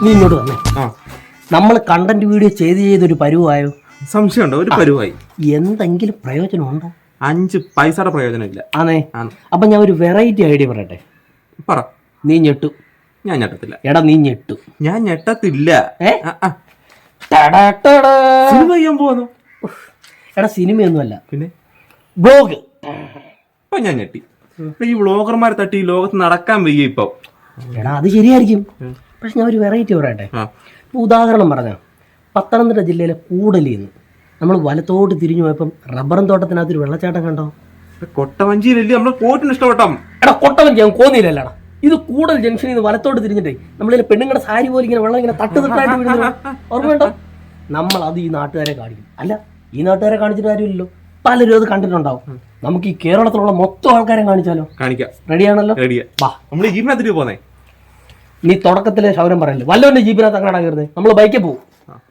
നീ ഇങ്ങോട്ട് വന്നേ. ആ നമ്മൾ കണ്ടന്റ് വീഡിയോ ചെയ്തൊരു പരുവായോ? സംശയമുണ്ടോ? ഒരു പരുവായി. എന്തെങ്കിലും പ്രയോജനമുണ്ടോ? 5 പൈസയുടെ പ്രയോജനമില്ല. ആണേ. ആണ്. അപ്പൊ ഞാൻ ഒരു വെറൈറ്റി ഐഡിയ പറയട്ടെ. പറ. നീ ഞെട്ടു. ഞാൻ ഞെട്ടത്തില്ല. എടാ നീ ഞെട്ടു. ഞാൻ ഞെട്ടത്തില്ല. ഏ? സിനിമ ചെയ്യാൻ പോകുന്നു. എടാ സിനിമയൊന്നുമല്ല, പിന്നെ ബ്ലോഗ്. ഇപ്പൊ ഞാൻ ഞെട്ടി. ഈ വ്ളോഗർമാരെ തട്ടി ഈ ലോകത്ത് നടക്കാൻ വയ്യ ഇപ്പൊ. എടാ അത് ശരിയായിരിക്കും, പക്ഷെ ഞാൻ ഒരു വെറൈറ്റി പറയട്ടെ. ഇപ്പൊ ഉദാഹരണം പറഞ്ഞ പത്തനംതിട്ട ജില്ലയിലെ കൂടലിൽ നിന്ന് നമ്മൾ വലത്തോട്ട് തിരിഞ്ഞു പോയപ്പം റബ്ബറും തോട്ടത്തിനകത്തൊരു വെള്ളച്ചാട്ടം കണ്ടോ? കൊട്ടവഞ്ചിയിലല്ലേ നമ്മളെ പോട്ടിന് ഇഷ്ടപ്പെട്ടോ? എടാ കൊട്ടവഞ്ചി ഞാൻ കോന്നിയില്ലല്ലടാ. ഇത് കൂടൽ ജംഗ്ഷനിൽ നിന്ന് വലത്തോട്ട് തിരിഞ്ഞിട്ടേ നമ്മളിലെ പെണ്ണുങ്ങളുടെ സാരി പോലെ ഇങ്ങനെ വെള്ളം ഇങ്ങനെ തട്ടായിട്ട് വീഴുന്നു. ഓർമ്മയുണ്ടോ? നമ്മൾ അത് ഈ നാട്ടുകാരെ കാണിക്കും. അല്ല, ഈ നാട്ടുകാരെ കാണിച്ചിട്ട് കാര്യമില്ലല്ലോ, പലരും അത് കണ്ടിട്ടുണ്ടാവും. നമുക്ക് ഈ കേരളത്തിലുള്ള മൊത്തം ആൾക്കാരെ കാണിച്ചാലോ? കാണിക്കാം. റെഡിയാണല്ലോ? റെഡിയാ. നമ്മള് ജീപ്പിനകത്തിട്ട് പോന്നേ. നീ തുടക്കത്തിലെ ശൗരം പറയല്ലേ, വല്ലവന്റെ ജീപ്പിനകത്ത് അങ്ങനെ കയറുന്നത്. നമ്മൾ ബൈക്കിൽ പോകും.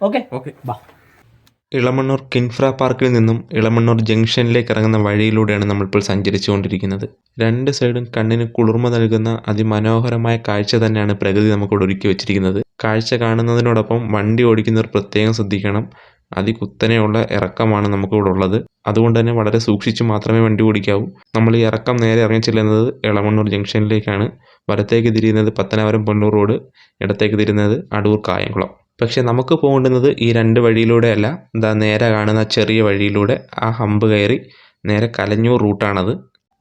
Okay okay. ബാ. ഇളമണ്ണൂർ കിൻഫ്ര പാർക്കിൽ നിന്നും ഇളമണ്ണൂർ ജംഗ്ഷനിലേക്ക് ഇറങ്ങുന്ന വഴിയിലൂടെയാണ് നമ്മളിപ്പോൾ സഞ്ചരിച്ചുകൊണ്ടിരിക്കുന്നത്. രണ്ട് സൈഡും കണ്ണിന് കുളിർമ നൽകുന്ന അതിമനോഹരമായ കാഴ്ച തന്നെയാണ് പ്രകൃതി നമുക്കിവിടെ ഒരുക്കി വെച്ചിരിക്കുന്നത്. കാഴ്ച കാണുന്നതിനോടൊപ്പം വണ്ടി ഓടിക്കുന്നവർ പ്രത്യേകം ശ്രദ്ധിക്കണം. അതികുത്തനെയുള്ള ഇറക്കമാണ് നമുക്കിവിടെ ഉള്ളത്. അതുകൊണ്ട് തന്നെ വളരെ സൂക്ഷിച്ച് മാത്രമേ വണ്ടി ഓടിക്കാവൂ. നമ്മൾ ഈ ഇറക്കം നേരെ ഇറങ്ങി ചെല്ലുന്നത് ഇളമണ്ണൂർ ജംഗ്ഷനിലേക്കാണ്. വലത്തേക്ക് തിരിയുന്നത് പത്തനാപുരം പൊന്നൂർ റോഡ്, ഇടത്തേക്ക് തിരിയുന്നത് അടൂർ കായംകുളം. പക്ഷേ നമുക്ക് പോകേണ്ടുന്നത് ഈ രണ്ട് വഴിയിലൂടെയല്ല. എന്താ നേരെ കാണുന്ന ചെറിയ വഴിയിലൂടെ ആ ഹമ്പ് കയറി നേരെ കലഞ്ഞൂർ റൂട്ടാണത്.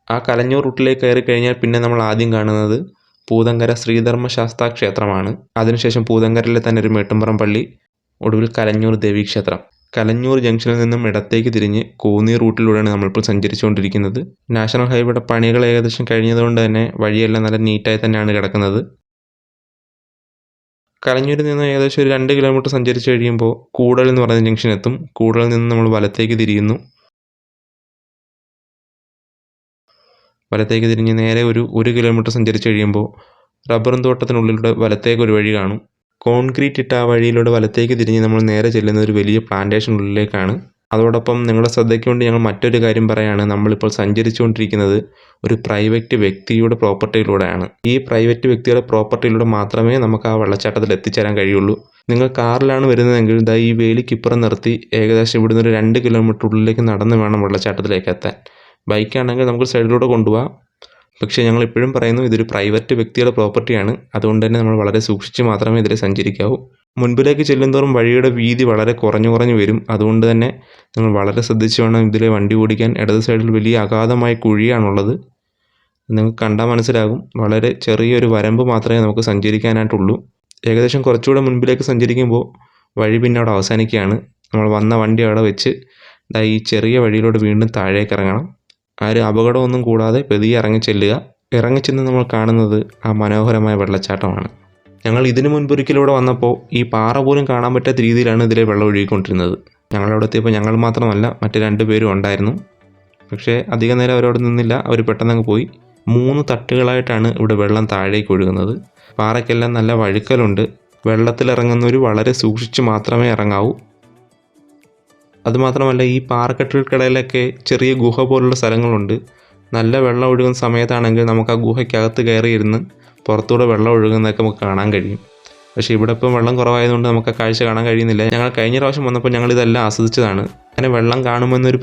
ആ കലഞ്ഞൂർ റൂട്ടിലേക്ക് കയറി കഴിഞ്ഞാൽ പിന്നെ നമ്മൾ ആദ്യം കാണുന്നത് പൂതങ്കര ശ്രീധർമ്മശാസ്താ ക്ഷേത്രമാണ്. അതിനുശേഷം പൂതങ്കരയിലെ തന്നെ ഒരു മേട്ടുംപുറം പള്ളി, ഒടുവിൽ കലഞ്ഞൂർ ദേവീക്ഷേത്രം. കലഞ്ഞൂർ ജംഗ്ഷനിൽ നിന്നും ഇടത്തേക്ക് തിരിഞ്ഞ് കോന്നി റൂട്ടിലൂടെയാണ് നമ്മളിപ്പോൾ സഞ്ചരിച്ചുകൊണ്ടിരിക്കുന്നത്. നാഷണൽ ഹൈവേയുടെ പണികൾ ഏകദേശം കഴിഞ്ഞതുകൊണ്ട് തന്നെ വഴിയെല്ലാം നല്ല നീറ്റായി തന്നെയാണ് കിടക്കുന്നത്. കലഞ്ഞൂരിൽ നിന്ന് ഏകദേശം ഒരു 2 കിലോമീറ്റർ സഞ്ചരിച്ച് കഴിയുമ്പോൾ കൂടൽ എന്ന് പറയുന്ന ജംഗ്ഷൻ എത്തും. കൂടലിൽ നിന്ന് നമ്മൾ വലത്തേക്ക് തിരിയുന്നു. വലത്തേക്ക് തിരിഞ്ഞ് നേരെ ഒരു 1 കിലോമീറ്റർ സഞ്ചരിച്ച് കഴിയുമ്പോൾ റബ്ബറും തോട്ടത്തിനുള്ളിലൂടെ വലത്തേക്ക് ഒരു വഴി കാണും. കോൺക്രീറ്റ് ഇട്ട ആ വഴിയിലൂടെ വലത്തേക്ക് തിരിഞ്ഞ് നമ്മൾ നേരെ ചെല്ലുന്ന ഒരു വലിയ പ്ലാന്റേഷനുള്ളിലേക്കാണ്. അതോടൊപ്പം നിങ്ങളുടെ ശ്രദ്ധയ്ക്ക് വേണ്ടി ഞങ്ങൾ മറ്റൊരു കാര്യം പറയുകയാണ്. നമ്മളിപ്പോൾ സഞ്ചരിച്ചുകൊണ്ടിരിക്കുന്നത് ഒരു പ്രൈവറ്റ് വ്യക്തിയുടെ പ്രോപ്പർട്ടിയിലൂടെയാണ്. ഈ പ്രൈവറ്റ് വ്യക്തിയുടെ പ്രോപ്പർട്ടിയിലൂടെ മാത്രമേ നമുക്ക് ആ വെള്ളച്ചാട്ടത്തിൽ എത്തിച്ചേരാൻ കഴിയുള്ളൂ. നിങ്ങൾ കാറിലാണ് വരുന്നതെങ്കിൽ ദാ ഈ വേലിക്കിപ്പുറം നിർത്തി ഏകദേശം ഇവിടുന്ന് ഒരു 2 കിലോമീറ്റർ ഉള്ളിലേക്ക് നടന്ന് വേണം വെള്ളച്ചാട്ടത്തിലേക്ക് എത്താൻ. ബൈക്കാണെങ്കിൽ നമുക്ക് സൈഡിലൂടെ കൊണ്ടുപോകാം. പക്ഷേ ഞങ്ങൾ ഇപ്പോഴും പറയുന്നു, ഇതൊരു പ്രൈവറ്റ് വ്യക്തിയുടെ പ്രോപ്പർട്ടിയാണ്. അതുകൊണ്ട് തന്നെ നമ്മൾ വളരെ സൂക്ഷിച്ച് മാത്രമേ ഇതിൽ സഞ്ചരിക്കാവൂ. മുൻപിലേക്ക് ചെല്ലുന്തോറും വഴിയുടെ വീതി വളരെ കുറഞ്ഞു വരും. അതുകൊണ്ട് തന്നെ നിങ്ങൾ വളരെ ശ്രദ്ധിച്ച് വേണം ഇതിലെ വണ്ടി ഓടിക്കാൻ. ഇടത് സൈഡിൽ വലിയ അഗാധമായ കുഴിയാണുള്ളത്. നിങ്ങൾക്ക് കണ്ടാൽ മനസ്സിലാകും. വളരെ ചെറിയൊരു വരമ്പ് മാത്രമേ നമുക്ക് സഞ്ചരിക്കാനായിട്ടുള്ളൂ. ഏകദേശം കുറച്ചുകൂടെ മുൻപിലേക്ക് സഞ്ചരിക്കുമ്പോൾ വഴി പിന്നെ അവിടെ അവസാനിക്കുകയാണ്. നമ്മൾ വന്ന വണ്ടി അവിടെ വെച്ച് ഈ ചെറിയ വഴിയിലൂടെ വീണ്ടും താഴേക്ക് ഇറങ്ങണം. ആരും അപകടമൊന്നും കൂടാതെ പതിയെ ഇറങ്ങി ചെല്ലുക. ഇറങ്ങിച്ചെന്ന് നമ്മൾ കാണുന്നത് ആ മനോഹരമായ വെള്ളച്ചാട്ടമാണ്. ഞങ്ങൾ ഇതിനു മുൻപൊരിക്കലൂടെ വന്നപ്പോൾ ഈ പാറ പോലും കാണാൻ പറ്റാത്ത രീതിയിലാണ് ഇതിലെ വെള്ളം ഒഴുകിക്കൊണ്ടിരുന്നത്. ഞങ്ങളവിടെ എത്തിയപ്പോൾ ഞങ്ങൾ മാത്രമല്ല മറ്റ് 2 പേരും ഉണ്ടായിരുന്നു. പക്ഷേ അധിക നേരം അവരവിടെ നിന്നില്ല. അവർ പെട്ടെന്നങ്ങ് പോയി. 3 തട്ടുകളായിട്ടാണ് ഇവിടെ വെള്ളം താഴേക്ക് ഒഴുകുന്നത്. പാറയ്ക്കെല്ലാം നല്ല വഴുക്കലുണ്ട്. വെള്ളത്തിലിറങ്ങുന്നവർ വളരെ സൂക്ഷിച്ച് മാത്രമേ ഇറങ്ങാവൂ. അതുമാത്രമല്ല ഈ പാറക്കെട്ടുകൾക്കിടയിലൊക്കെ ചെറിയ ഗുഹ പോലുള്ള സ്ഥലങ്ങളുണ്ട്. നല്ല വെള്ളം ഒഴുകുന്ന സമയത്താണെങ്കിൽ നമുക്ക് ആ ഗുഹയ്ക്കകത്ത് കയറി ഇരുന്ന് പുറത്തൂടെ വെള്ളം ഒഴുകുന്നതൊക്കെ നമുക്ക് കാണാൻ കഴിയും. പക്ഷേ ഇവിടെ ഇപ്പം വെള്ളം കുറവായതുകൊണ്ട് നമുക്ക് ആ കാഴ്ച കാണാൻ കഴിയുന്നില്ല. ഞങ്ങൾ കഴിഞ്ഞ പ്രാവശ്യം വന്നപ്പോൾ ഞങ്ങൾ ഇതെല്ലാം ആസ്വദിച്ചതാണ്. അങ്ങനെ വെള്ളം കാണുമെന്നൊരു